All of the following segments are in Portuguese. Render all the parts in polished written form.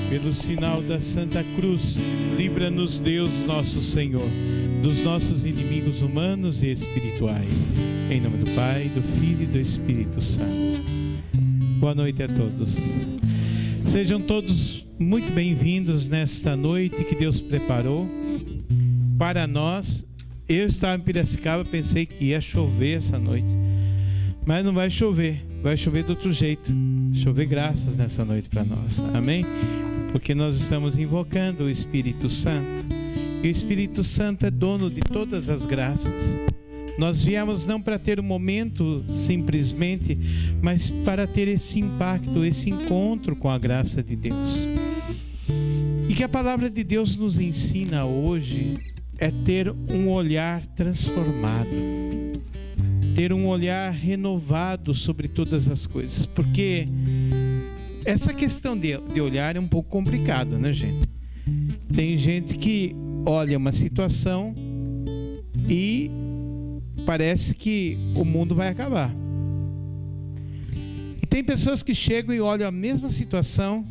Pelo sinal da Santa Cruz, livra-nos Deus nosso Senhor, dos nossos inimigos humanos e espirituais. Em nome do Pai, do Filho e do Espírito Santo. Boa noite a todos. Sejam todos muito bem-vindos nesta noite que Deus preparou para nós. Eu estava em Piracicaba, pensei que ia chover essa noite, mas não vai chover, vai chover de outro jeito. Chover graças nessa noite para nós, amém? Porque nós estamos invocando o Espírito Santo, e o Espírito Santo é dono de todas as graças. Nós viemos não para ter um momento simplesmente, mas para ter esse impacto, esse encontro com a graça de Deus. E que a palavra de Deus nos ensina hoje é ter um olhar transformado, ter um olhar renovado sobre todas as coisas, porque essa questão de olhar é um pouco complicado, né, gente? Tem gente que olha uma situação e parece que o mundo vai acabar. E tem pessoas que chegam e olham a mesma situação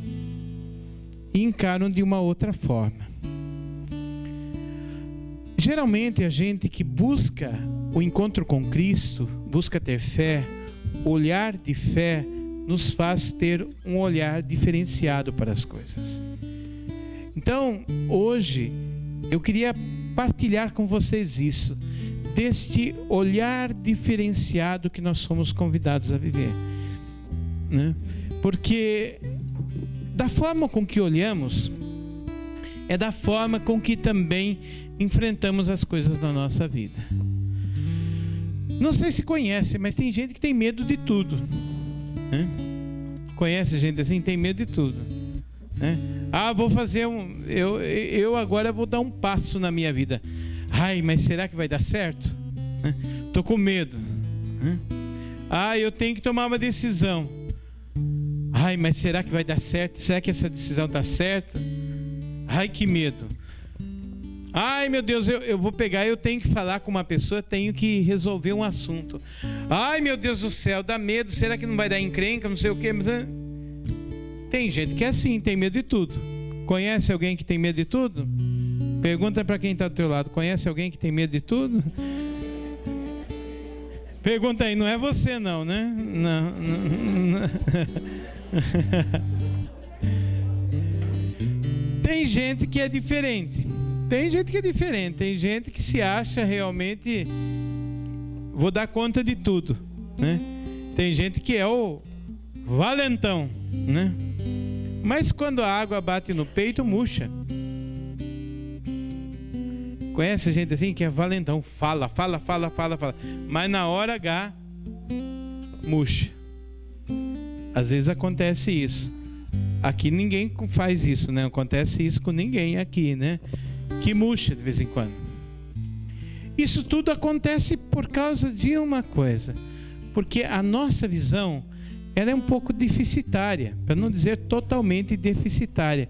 e encaram de uma outra forma. Geralmente a gente que busca o encontro com Cristo, busca ter fé, olhar de fé, nos faz ter um olhar diferenciado para as coisas. Então, hoje, eu queria partilhar com vocês isso, deste olhar diferenciado que nós somos convidados a viver, né? Porque da forma com que olhamos, é da forma com que também enfrentamos as coisas na nossa vida. Não sei se conhece, mas tem gente que tem medo de tudo, né? Conhece gente assim? Tem medo de tudo, né? Vou fazer eu agora vou dar um passo na minha vida. Ai, mas será que vai dar certo? Tô com medo, né? Eu tenho que tomar uma decisão. Ai, mas será que vai dar certo? Será que essa decisão dá certo? Ai, que medo. Ai, meu Deus, eu vou pegar, eu tenho que falar com uma pessoa, tenho que resolver um assunto. Ai, meu Deus do céu, dá medo, será que não vai dar encrenca, não sei o quê. Mas, tem gente que é assim, tem medo de tudo. Conhece alguém que tem medo de tudo? Pergunta para quem está do teu lado, conhece alguém que tem medo de tudo? Pergunta aí, não é você não, né? Não. Tem gente que é diferente. Tem gente que se acha realmente, vou dar conta de tudo, né? Tem gente que é o valentão, né? Mas quando a água bate no peito, murcha. Conhece gente assim que é valentão, fala, mas na hora H, murcha. Às vezes acontece isso. Aqui ninguém faz isso, né? Acontece isso com ninguém aqui, né? Que murcha de vez em quando. Isso tudo acontece por causa de uma coisa, porque a nossa visão, ela é um pouco deficitária, para não dizer totalmente deficitária.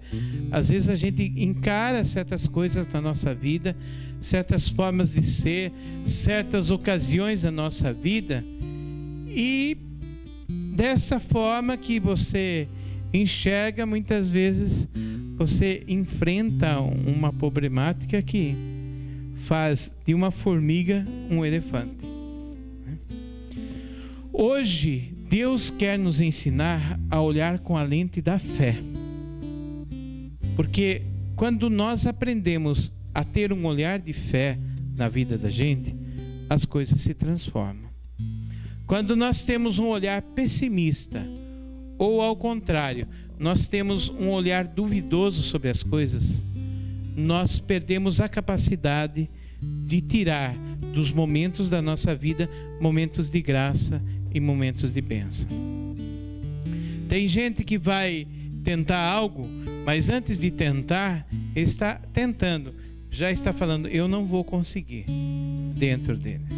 Às vezes a gente encara certas coisas na nossa vida, certas formas de ser, certas ocasiões da nossa vida, e dessa forma que você enxerga, muitas vezes você enfrenta uma problemática que faz de uma formiga um elefante. Hoje, Deus quer nos ensinar a olhar com a lente da fé. Porque quando nós aprendemos a ter um olhar de fé na vida da gente, as coisas se transformam. Quando nós temos um olhar pessimista, ou ao contrário, nós temos um olhar duvidoso sobre as coisas, nós perdemos a capacidade de tirar dos momentos da nossa vida momentos de graça e momentos de bênção. Tem gente que vai tentar algo, mas antes de tentar, está tentando, já está falando, eu não vou conseguir, dentro deles.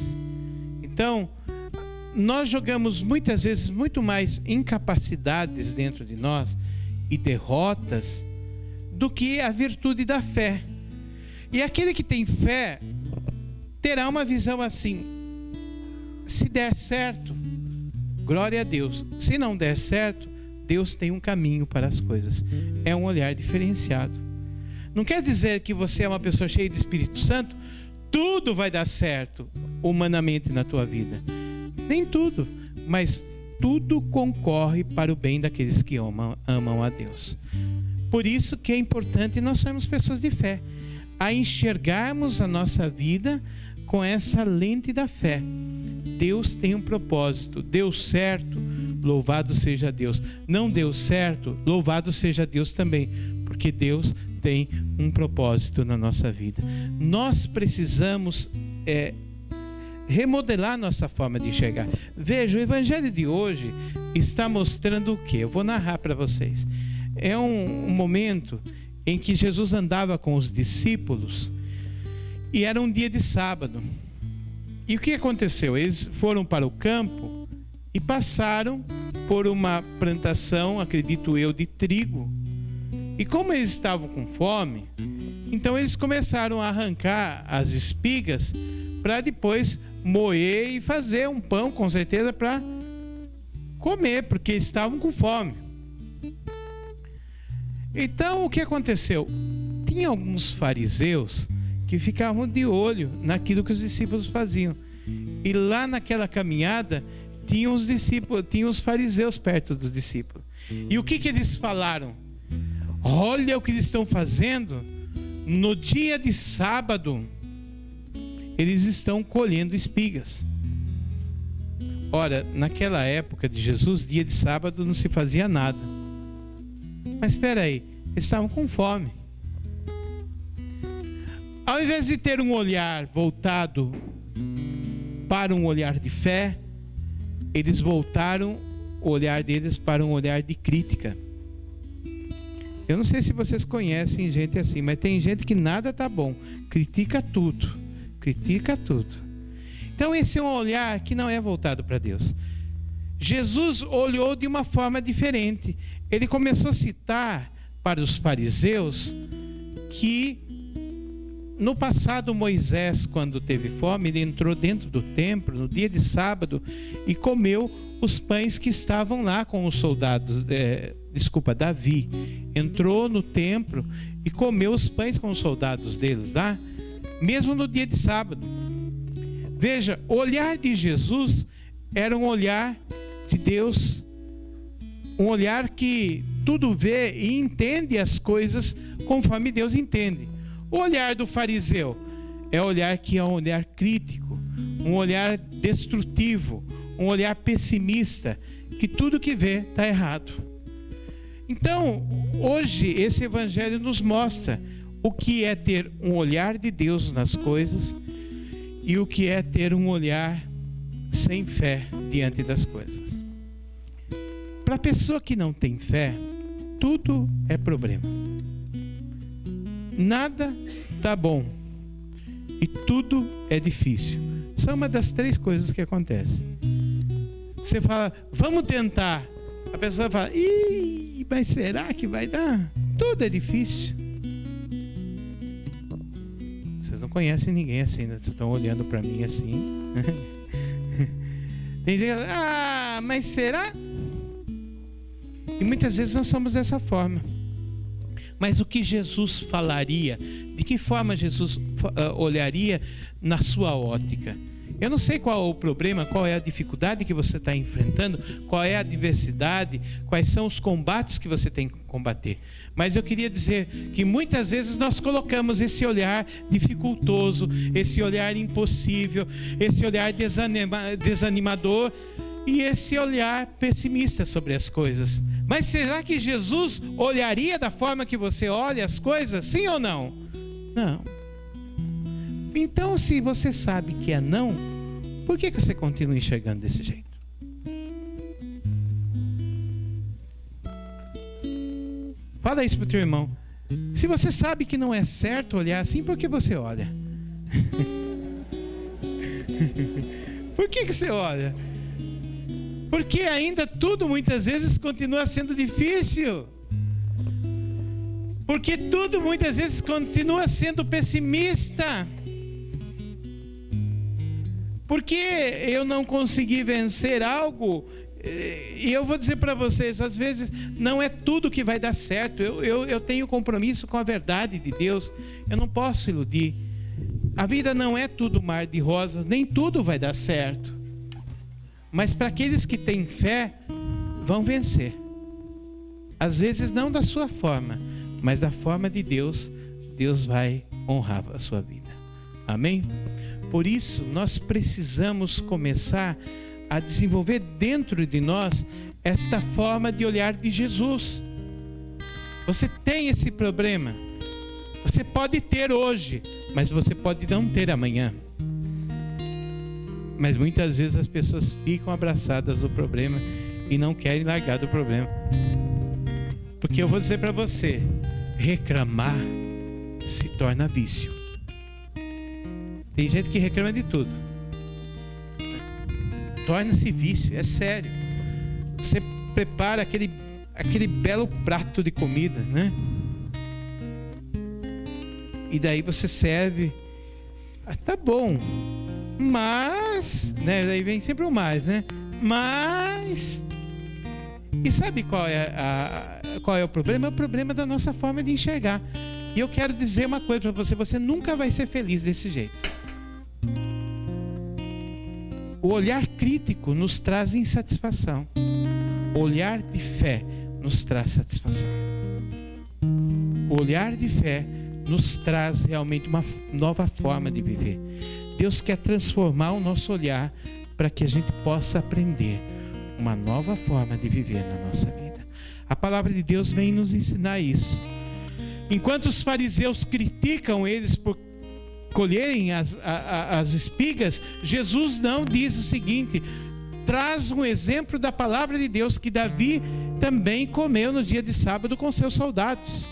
Então, nós jogamos muitas vezes muito mais incapacidades dentro de nós e derrotas do que a virtude da fé. E aquele que tem fé terá uma visão assim: se der certo, glória a Deus. Se não der certo, Deus tem um caminho para as coisas. É um olhar diferenciado. Não quer dizer que você é uma pessoa cheia de Espírito Santo, tudo vai dar certo humanamente na tua vida. Nem tudo, mas tudo concorre para o bem daqueles que amam a Deus. Por isso que é importante nós sermos pessoas de fé, a enxergarmos a nossa vida com essa lente da fé. Deus tem um propósito. Deu certo, louvado seja Deus. Não deu certo, louvado seja Deus também, porque Deus tem um propósito na nossa vida. Nós precisamos remodelar nossa forma de enxergar. Veja, o evangelho de hoje está mostrando o quê? Eu vou narrar para vocês. É um momento em que Jesus andava com os discípulos e era um dia de sábado. E o que aconteceu? Eles foram para o campo e passaram por uma plantação, acredito eu, de trigo. E como eles estavam com fome, então eles começaram a arrancar as espigas para depois moer e fazer um pão, com certeza, para comer, porque eles estavam com fome. Então o que aconteceu? Tinha alguns fariseus que ficavam de olho naquilo que os discípulos faziam. E lá naquela caminhada tinham os discípulos, tinham os fariseus perto dos discípulos. E o que eles falaram? Olha o que eles estão fazendo no dia de sábado. Eles estão colhendo espigas. Ora, naquela época de Jesus, dia de sábado não se fazia nada. Mas espera aí, eles estavam com fome. Ao invés de ter um olhar voltado para um olhar de fé, eles voltaram o olhar deles para um olhar de crítica. Eu não sei se vocês conhecem gente assim, mas tem gente que nada tá bom, critica tudo. Então esse é um olhar que não é voltado para Deus. Jesus olhou de uma forma diferente. Ele começou a citar para os fariseus que no passado Moisés, quando teve fome, ele entrou dentro do templo no dia de sábado e comeu os pães que estavam lá com os soldados. Davi entrou no templo e comeu os pães com os soldados deles lá, mesmo no dia de sábado. Veja, o olhar de Jesus era um olhar de Deus, um olhar que tudo vê e entende as coisas conforme Deus entende. O olhar do fariseu é olhar que é um olhar crítico, um olhar destrutivo, um olhar pessimista, que tudo que vê está errado. Então, hoje esse evangelho nos mostra o que é ter um olhar de Deus nas coisas e o que é ter um olhar sem fé diante das coisas. Para a pessoa que não tem fé, tudo é problema. Nada tá bom e tudo é difícil. São uma das três coisas que acontecem. Você fala, vamos tentar. A pessoa fala, mas será que vai dar? Tudo é difícil. Vocês não conhecem ninguém assim, né? Vocês estão olhando para mim assim. Tem gente que fala, mas será? E muitas vezes nós somos dessa forma. Mas o que Jesus falaria? De que forma Jesus olharia na sua ótica? Eu não sei qual é o problema, qual é a dificuldade que você está enfrentando, qual é a adversidade, quais são os combates que você tem que combater. Mas eu queria dizer que muitas vezes nós colocamos esse olhar dificultoso, esse olhar impossível, esse olhar desanimador e esse olhar pessimista sobre as coisas. Mas será que Jesus olharia da forma que você olha as coisas? Sim ou não? Não. Então, se você sabe que é não, por que você continua enxergando desse jeito? Fala isso pro teu irmão. Se você sabe que não é certo olhar assim, por que você olha? Por que você olha? Porque ainda tudo muitas vezes continua sendo difícil. Porque tudo muitas vezes continua sendo pessimista. Porque eu não consegui vencer algo, E eu vou dizer para vocês, às vezes não é tudo que vai dar certo. Eu tenho compromisso com a verdade de Deus. Eu não posso iludir. A vida não é tudo mar de rosas, nem tudo vai dar certo. Mas para aqueles que têm fé, vão vencer. Às vezes não da sua forma, mas da forma de Deus, Deus vai honrar a sua vida. Amém? Por isso, nós precisamos começar a desenvolver dentro de nós esta forma de olhar de Jesus. Você tem esse problema. Você pode ter hoje, mas você pode não ter amanhã. Mas muitas vezes as pessoas ficam abraçadas do problema e não querem largar do problema. Porque eu vou dizer para você, reclamar se torna vício. Tem gente que reclama de tudo. Torna-se vício, é sério. Você prepara aquele belo prato de comida, né? E daí você serve. Tá bom. Mas, né? Daí vem sempre o mais, né? Mas... E sabe qual é o problema? É o problema da nossa forma de enxergar. E eu quero dizer uma coisa para você. Você nunca vai ser feliz desse jeito. O olhar crítico nos traz insatisfação. O olhar de fé nos traz satisfação. O olhar de fé nos traz realmente uma nova forma de viver. Deus quer transformar o nosso olhar para que a gente possa aprender uma nova forma de viver na nossa vida. A palavra de Deus vem nos ensinar isso. Enquanto os fariseus criticam eles por colherem as espigas, Jesus não diz o seguinte: traz um exemplo da palavra de Deus que Davi também comeu no dia de sábado com seus soldados.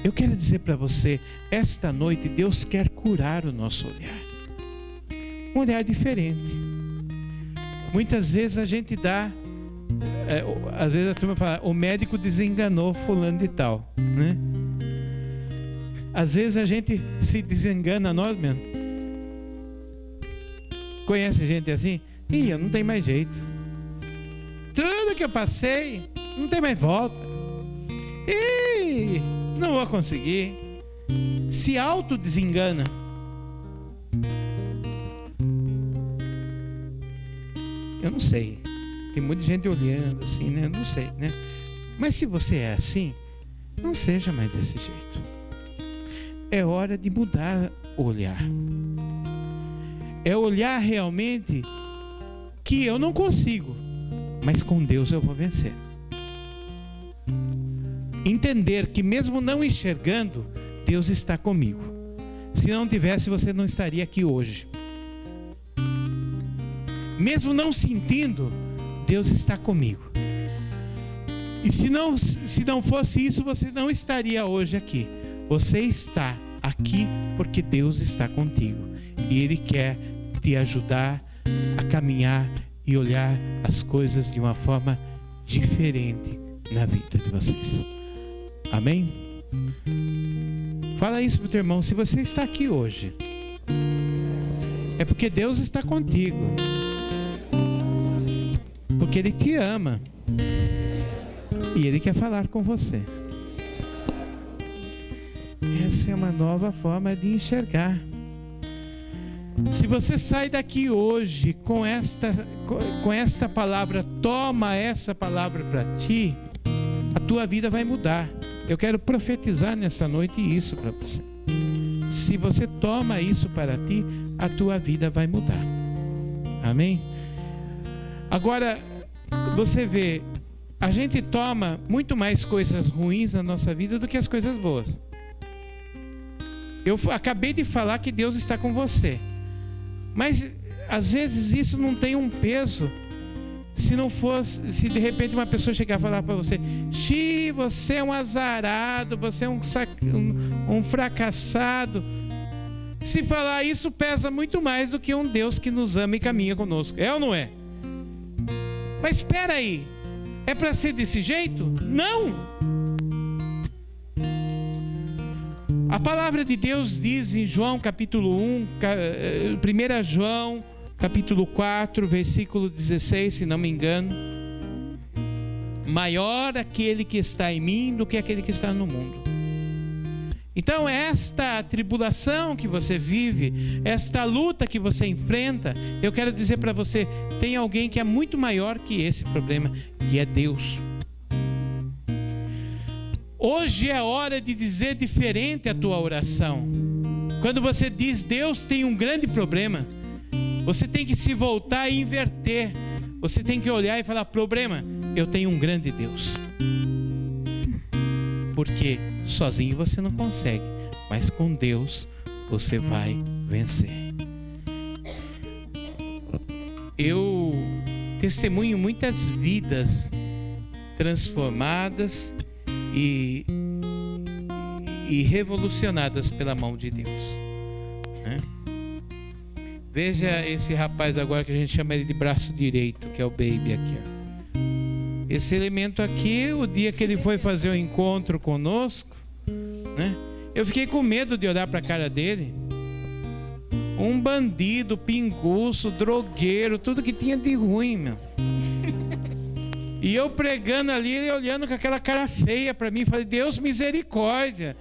Eu quero dizer para você, esta noite Deus quer curar o nosso olhar. Um olhar diferente. Muitas vezes a gente dá, às vezes a turma fala, o médico desenganou fulano de tal, né? Às vezes a gente se desengana nós mesmos. Conhece gente assim? Eu não tenho mais jeito. Tudo que eu passei, não tem mais volta. Não vou conseguir. Se autodesengana. Eu não sei. Tem muita gente olhando assim, né? Eu não sei, né? Mas se você é assim, não seja mais desse jeito. É hora de mudar o olhar. É olhar realmente que eu não consigo, mas com Deus eu vou vencer. Entender que mesmo não enxergando, Deus está comigo. Se não tivesse, você não estaria aqui hoje. Mesmo não sentindo, Deus está comigo. E se não fosse isso, você não estaria hoje aqui. Você está aqui porque Deus está contigo. E Ele quer te ajudar a caminhar e olhar as coisas de uma forma diferente na vida de vocês. Amém? Fala isso pro teu irmão. Se você está aqui hoje, é porque Deus está contigo. Porque Ele te ama. E Ele quer falar com você. Essa é uma nova forma de enxergar. Se você sai daqui hoje com esta palavra, toma essa palavra para ti, a tua vida vai mudar. Eu quero profetizar nessa noite isso para você. Se você toma isso para ti, a tua vida vai mudar. Amém? Agora, você vê, a gente toma muito mais coisas ruins na nossa vida do que as coisas boas. Eu acabei de falar que Deus está com você. Mas, às vezes, isso não tem um peso. Se de repente uma pessoa chegar a falar para você: você é um azarado, você é um fracassado. Se falar isso, pesa muito mais do que um Deus que nos ama e caminha conosco. É ou não é? Mas espera aí, é para ser desse jeito? Não! A palavra de Deus diz em João capítulo 1, 1 João capítulo 4, versículo 16, se não me engano. Maior aquele que está em mim do que aquele que está no mundo. Então esta tribulação que você vive, esta luta que você enfrenta, eu quero dizer para você, tem alguém que é muito maior que esse problema, que é Deus. Hoje é hora de dizer diferente a tua oração. Quando você diz Deus tem um grande problema, você tem que se voltar e inverter. Você tem que olhar e falar, problema, eu tenho um grande Deus. Porque sozinho você não consegue, mas com Deus você vai vencer. Eu testemunho muitas vidas transformadas e revolucionadas pela mão de Deus, né? Veja esse rapaz agora que a gente chama ele de braço direito, que é o baby aqui, ó. Esse elemento aqui, o dia que ele foi fazer o encontro conosco, né? Eu fiquei com medo de olhar para a cara dele. Um bandido, pinguço, drogueiro, tudo que tinha de ruim, meu. E eu pregando ali, ele olhando com aquela cara feia para mim, falei, Deus misericórdia.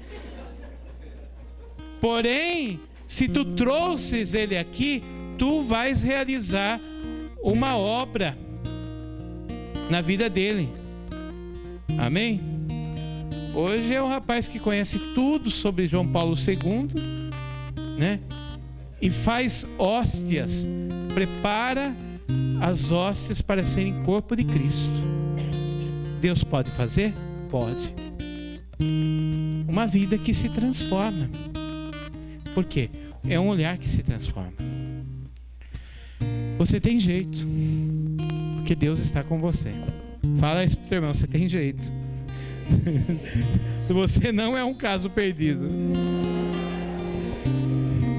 Porém, se tu trouxes ele aqui, tu vais realizar uma obra na vida dele. Amém? Hoje é um rapaz que conhece tudo sobre João Paulo II, né? E faz hóstias, prepara as hóstias para serem corpo de Cristo. Deus pode fazer? Pode. Uma vida que se transforma. Por quê? É um olhar que se transforma. Você tem jeito, porque Deus está com você. Fala isso pro teu irmão, você tem jeito. Você não é um caso perdido.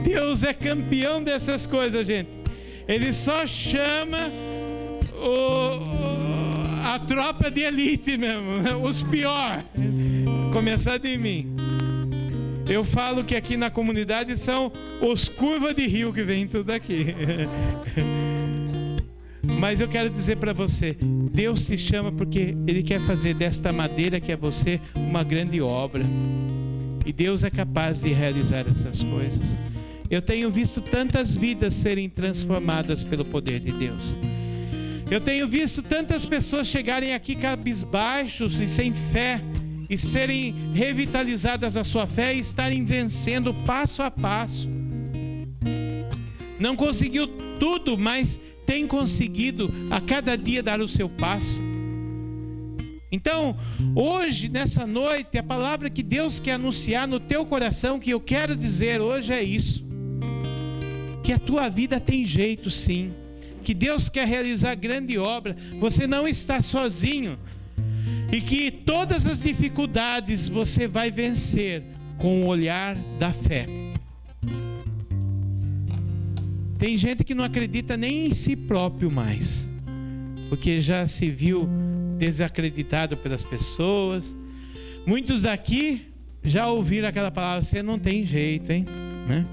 Deus é campeão dessas coisas, gente. Ele só chama a tropa de elite mesmo, os piores. Começar de mim. Eu falo que aqui na comunidade são os curvas de rio que vem tudo aqui. Mas eu quero dizer para você, Deus te chama porque Ele quer fazer desta madeira que é você uma grande obra. E Deus é capaz de realizar essas coisas. Eu tenho visto tantas vidas serem transformadas pelo poder de Deus. Eu tenho visto tantas pessoas chegarem aqui cabisbaixos e sem fé, e serem revitalizadas a sua fé e estarem vencendo passo a passo. Não conseguiu tudo, mas tem conseguido a cada dia dar o seu passo. Então, hoje, nessa noite, a palavra que Deus quer anunciar no teu coração, que eu quero dizer hoje é isso: que a tua vida tem jeito sim, que Deus quer realizar grande obra, você não está sozinho, e que todas as dificuldades você vai vencer com o olhar da fé. Tem gente que não acredita nem em si próprio mais, porque já se viu desacreditado pelas pessoas. Muitos daqui já ouviram aquela palavra, você não tem jeito, hein? Né?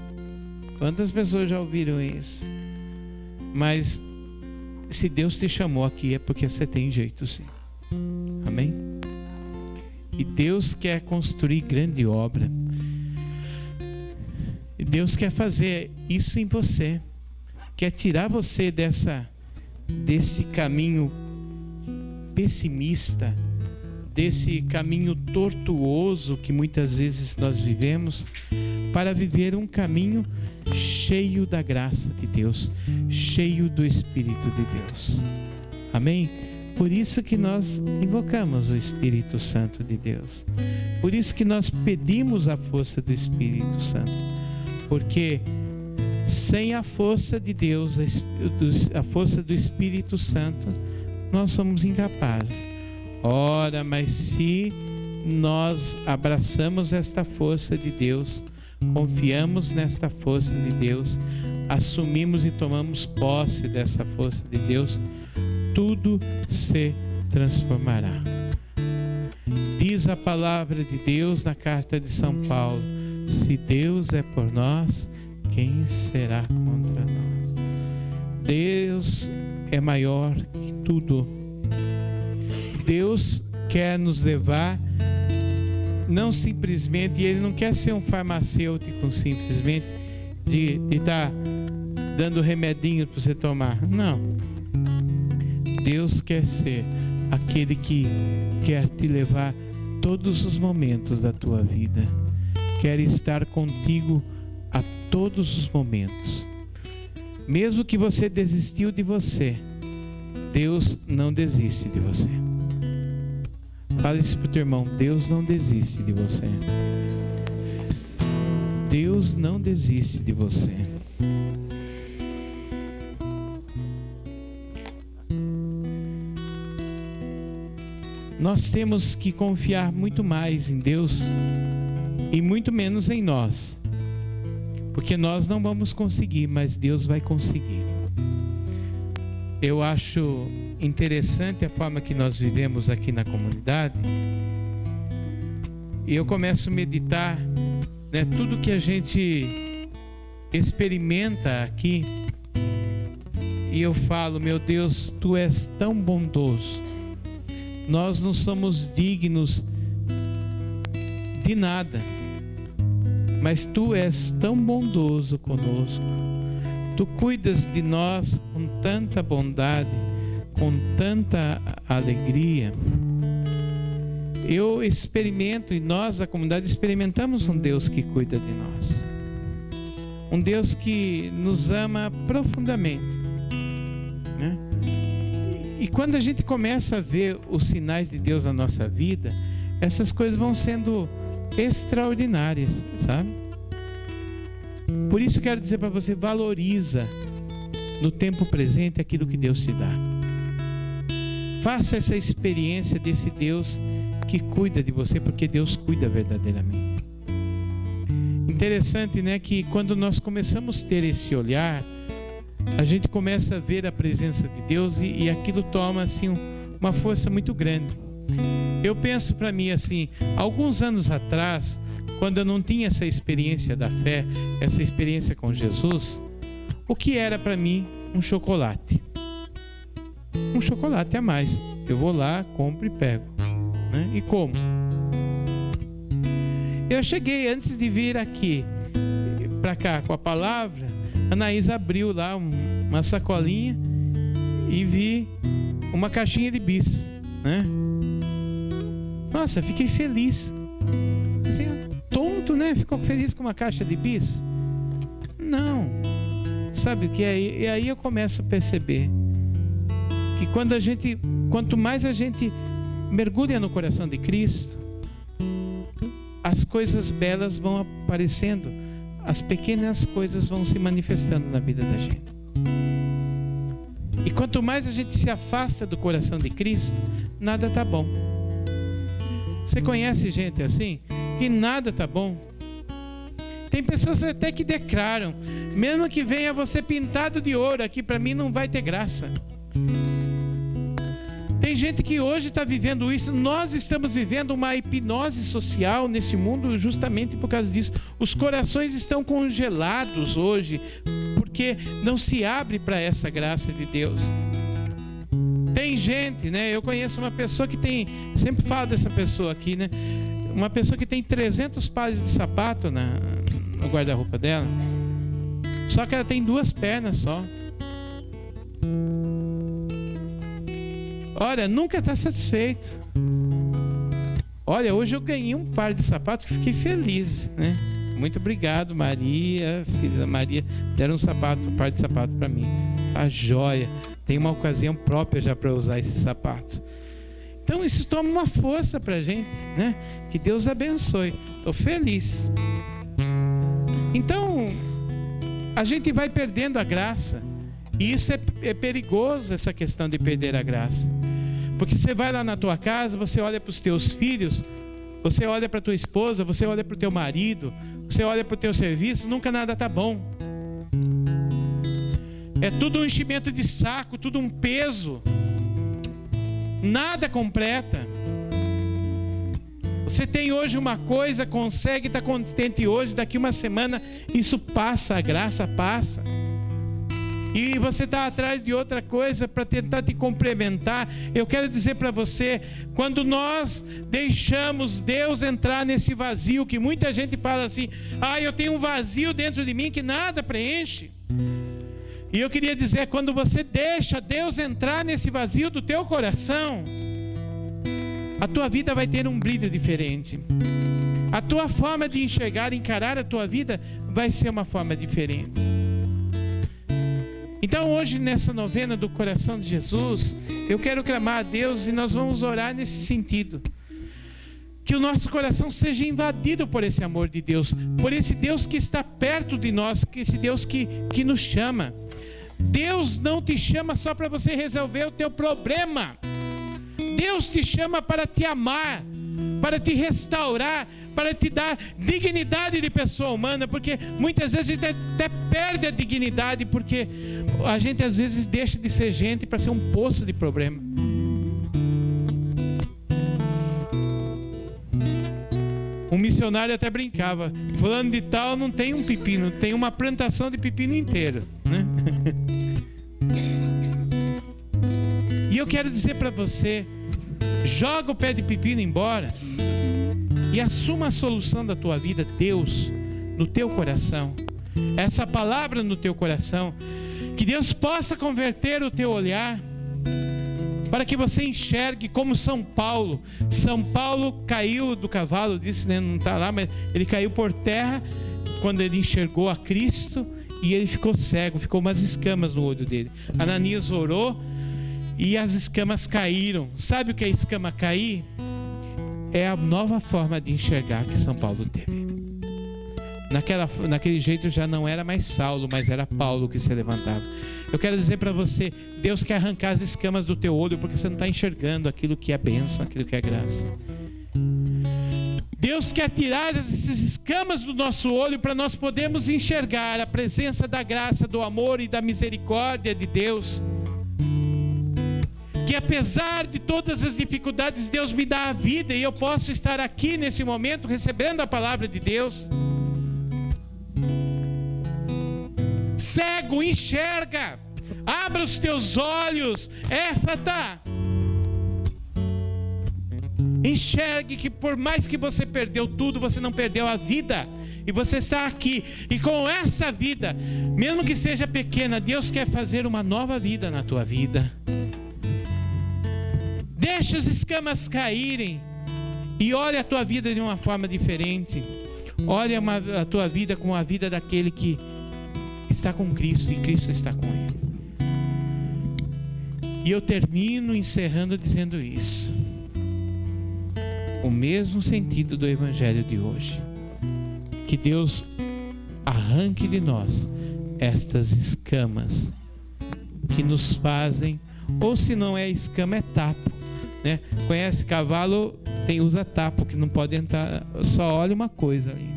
Quantas pessoas já ouviram isso? Mas se Deus te chamou aqui é porque você tem jeito sim. Amém? E Deus quer construir grande obra. E Deus quer fazer isso em você. Quer tirar você desse caminho pessimista, desse caminho tortuoso que muitas vezes nós vivemos, para viver um caminho cheio da graça de Deus, cheio do Espírito de Deus. Amém? Por isso que nós invocamos o Espírito Santo de Deus. Por isso que nós pedimos a força do Espírito Santo. Porque sem a força de Deus, a força do Espírito Santo, nós somos incapazes. Ora, mas se nós abraçamos esta força de Deus, confiamos nesta força de Deus, assumimos e tomamos posse dessa força de Deus, tudo se transformará. Diz a palavra de Deus na carta de São Paulo: se Deus é por nós, quem será contra nós? Deus é maior que tudo. Deus quer nos levar, não simplesmente, e Ele não quer ser um farmacêutico simplesmente, de estar dando remedinho para você tomar. Não. Deus quer ser aquele que quer te levar todos os momentos da tua vida. Quer estar contigo a todos os momentos. Mesmo que você desistiu de você, Deus não desiste de você. Fala isso para o teu irmão: Deus não desiste de você. Deus não desiste de você. Nós temos que confiar muito mais em Deus e muito menos em nós, porque nós não vamos conseguir, mas Deus vai conseguir. Eu acho interessante a forma que nós vivemos aqui na comunidade, e eu começo a meditar, né, tudo que a gente experimenta aqui, e eu falo: meu Deus, Tu és tão bondoso. Nós não somos dignos de nada, mas Tu és tão bondoso conosco. Tu cuidas de nós com tanta bondade, com tanta alegria. Eu experimento, e nós da comunidade experimentamos um Deus que cuida de nós. Um Deus que nos ama profundamente, né? E quando a gente começa a ver os sinais de Deus na nossa vida, essas coisas vão sendo extraordinárias, sabe? Por isso eu quero dizer para você: valoriza no tempo presente aquilo que Deus te dá. Faça essa experiência desse Deus que cuida de você, porque Deus cuida verdadeiramente. Interessante, né, que quando nós começamos a ter esse olhar, a gente começa a ver a presença de Deus, e aquilo toma assim uma força muito grande. Eu penso para mim assim: alguns anos atrás, quando eu não tinha essa experiência da fé, essa experiência com Jesus, o que era para mim um chocolate? Um chocolate a mais. Eu vou lá, compro e pego, né? E como? Eu cheguei, antes de vir aqui para cá com a palavra, a Anaís abriu lá uma sacolinha e vi uma caixinha de bis, né? Nossa, fiquei feliz. Assim, tonto, né? Ficou feliz com uma caixa de bis? Não. Sabe o que é? E aí eu começo a perceber que quanto mais a gente mergulha no coração de Cristo, as coisas belas vão aparecendo, as pequenas coisas vão se manifestando na vida da gente. E quanto mais a gente se afasta do coração de Cristo, nada tá bom. Você conhece gente assim? Que nada tá bom. Tem pessoas até que declaram: mesmo que venha você pintado de ouro aqui, para mim não vai ter graça. Tem gente que hoje está vivendo isso. Nós estamos vivendo uma hipnose social nesse mundo justamente por causa disso. Os corações estão congelados hoje, porque não se abre para essa graça de Deus. Tem gente, né? Eu conheço uma pessoa que tem, sempre falo dessa pessoa aqui, né? Uma pessoa que tem 300 pares de sapato no guarda-roupa dela, só que ela tem 2 pernas só. Olha, nunca está satisfeito. Olha, hoje eu ganhei um par de sapatos que fiquei feliz, né? Muito obrigado, Maria, filha da Maria, deram um par de sapato para mim. A joia. Tem uma ocasião própria já para usar esse sapato. Então isso toma uma força para a gente, né? Que Deus abençoe. Estou feliz. Então a gente vai perdendo a graça. E isso é perigoso, essa questão de perder a graça. Porque você vai lá na tua casa, você olha para os teus filhos, você olha para tua esposa, você olha para o teu marido, você olha para o teu serviço, nunca nada está bom. É tudo um enchimento de saco, tudo um peso. Nada completa. Você tem hoje uma coisa, consegue estar contente hoje, daqui uma semana isso passa, a graça passa. e você está atrás de outra coisa para tentar te complementar. Eu quero dizer para você, quando nós deixamos Deus entrar nesse vazio, que muita gente fala assim: eu tenho um vazio dentro de mim que nada preenche. E eu queria dizer, quando você deixa Deus entrar nesse vazio do teu coração, a tua vida vai ter um brilho diferente. A tua forma de enxergar, encarar a tua vida vai ser uma forma diferente. Então hoje, nessa novena do coração de Jesus, eu quero clamar a Deus e nós vamos orar nesse sentido. Que o nosso coração seja invadido por esse amor de Deus, por esse Deus que está perto de nós, que esse Deus que nos chama. Deus não te chama só para você resolver o teu problema. Deus te chama para te amar, para te restaurar, para te dar dignidade de pessoa humana, porque muitas vezes a gente até perde a dignidade, porque a gente às vezes deixa de ser gente para ser um poço de problema. Um missionário até brincava: fulano de tal não tem um pepino, tem uma plantação de pepino inteiro, né? E eu quero dizer para você: joga o pé de pepino embora e assuma a solução da tua vida, Deus, no teu coração. Essa palavra no teu coração, que Deus possa converter o teu olhar, para que você enxergue como São Paulo. São Paulo caiu do cavalo, disse, né? Não está lá, mas ele caiu por terra quando ele enxergou a Cristo e ele ficou cego, ficou umas escamas no olho dele. Ananias orou e as escamas caíram. Sabe o que é escama cair? É a nova forma de enxergar que São Paulo teve. Naquele jeito já não era mais Saulo, mas era Paulo que se levantava. Eu quero dizer para você, Deus quer arrancar as escamas do teu olho, porque você não está enxergando aquilo que é bênção, aquilo que é graça. Deus quer tirar essas escamas do nosso olho para nós podermos enxergar a presença da graça, do amor e da misericórdia de Deus. Que apesar de todas as dificuldades, Deus me dá a vida e eu posso estar aqui nesse momento recebendo a palavra de Deus. Cego, enxerga, abra os teus olhos, éfata. Enxergue que por mais que você perdeu tudo, você não perdeu a vida. E você está aqui, e com essa vida, mesmo que seja pequena, Deus quer fazer uma nova vida na tua vida. Deixa as escamas caírem e olha a tua vida de uma forma diferente. Olha a tua vida como a vida daquele que está com Cristo e Cristo está com ele. E eu termino encerrando dizendo isso. O mesmo sentido do evangelho de hoje. Que Deus arranque de nós estas escamas que nos fazem, ou se não é escama, é tapo, né? Conhece cavalo, usa tapo, que não pode entrar, só olha uma coisa ali.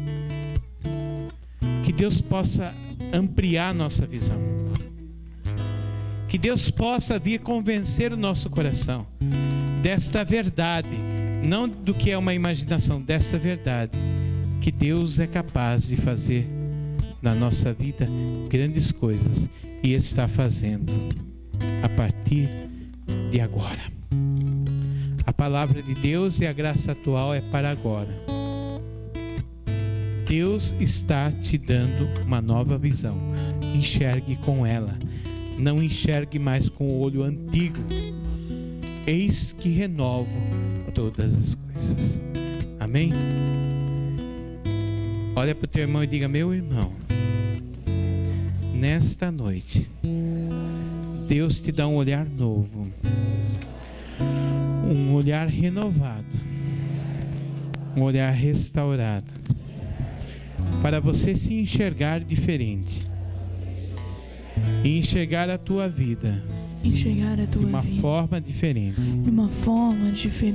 Que Deus possa ampliar a nossa visão. Que Deus possa vir convencer o nosso coração desta verdade, não do que é uma imaginação, desta verdade, que Deus é capaz de fazer na nossa vida grandes coisas e está fazendo a partir de agora. A palavra de Deus e a graça atual é para agora. Deus está te dando uma nova visão. Enxergue com ela. Não enxergue mais com o olho antigo. Eis que renovo todas as coisas. Amém? Olha para o teu irmão e diga: meu irmão, nesta noite, Deus te dá um olhar novo. Um olhar renovado. Um olhar restaurado. Para você se enxergar diferente e enxergar a tua vida de uma forma diferente.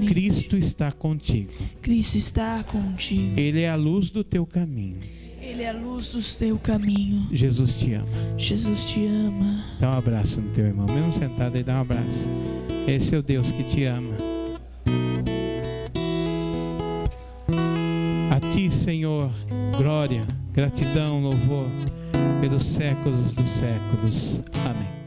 Cristo está contigo. Ele é a luz do teu caminho. Jesus te ama. Dá um abraço no teu irmão, mesmo sentado aí, dá um abraço. Esse é o Deus que te ama. A ti ti, Senhor, glória, gratidão, louvor pelos séculos dos séculos. Amém.